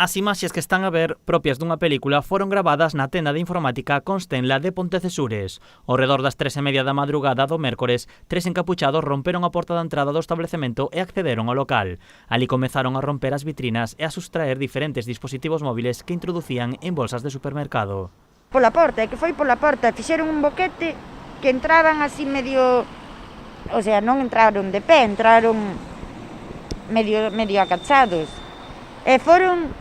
As imaxes que están a ver, propias dunha película, foron gravadas na tenda de informática Constenla de Pontecesures. Ao redor das 3:30 da madrugada do mércores, 3 encapuchados romperon a porta da entrada do establecemento e accederon ao local. Ali comezaron a romper as vitrinas e a sustraer diferentes dispositivos móviles que introducían en bolsas de supermercado. Pola porta, que foi pola porta, fixeron un boquete que entraban así medio... O sea, non entraron de pé, entraron medio acachados. E foron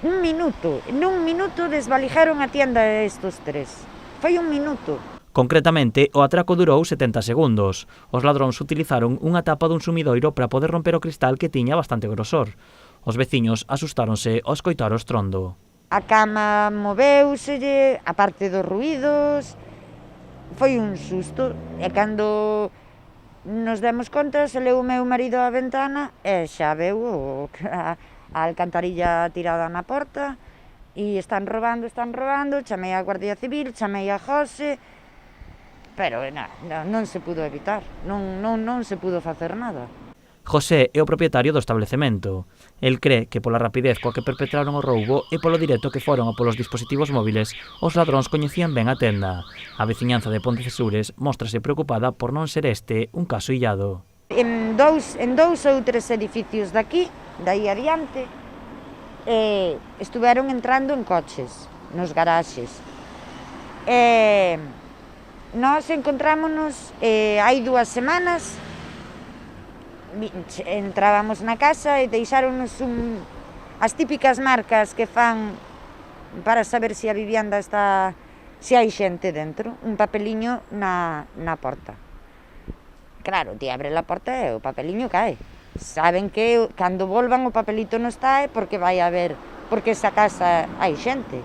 nun minuto desvalijaron a tienda estos tres. Foi un minuto. Concretamente, o atraco durou 70 segundos. Os ladróns utilizaron unha tapa dun sumidoiro para poder romper o cristal que tiña bastante grosor. Os veciños asustáronse ao escoitar o estrondo. A cama moveuselle, a parte dos ruídos, foi un susto. E cando nos demos conta, se leu o meu marido á ventana e xa veu a alcantarilla tirada na porta e están robando, chamei a Guardia Civil, chamei a José, pero non se pudo evitar, non se pudo facer nada. José é o propietario do establecemento. El cre que pola rapidez coa que perpetraron o roubo e polo directo que foron a polos dispositivos móviles, os ladróns coñecían ben a tenda. A veciñanza de Pontecesures móstrase preocupada por non ser este un caso illado. En dous ou tres edificios daqui, dai adiante, estuveron entrando en coches, nos garaxes. Nós encontrámonos hai 2 semanas, entrábamos na casa e deixáronos as típicas marcas que fan para saber se a vivenda está, se hai xente dentro, un papeliño na porta. Claro, ti abre a porta e o papeliño cae. Saben que cando volvan o papelito non está porque vai haber, porque esa casa hai xente.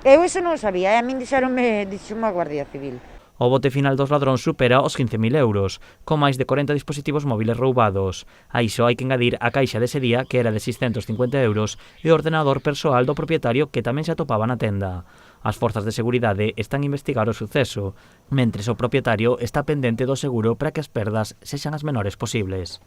Eu iso non sabía, a min dixéronme a Guardia Civil. O bote final dos ladróns supera os 15.000 euros, con máis de 40 dispositivos móviles roubados. A iso hai que engadir a caixa dese día, que era de 650 euros, e o ordenador persoal do propietario que tamén se atopaba na tenda. As forzas de seguridade están a investigar o suceso, mentres o propietario está pendente do seguro para que as perdas sexan as menores posibles.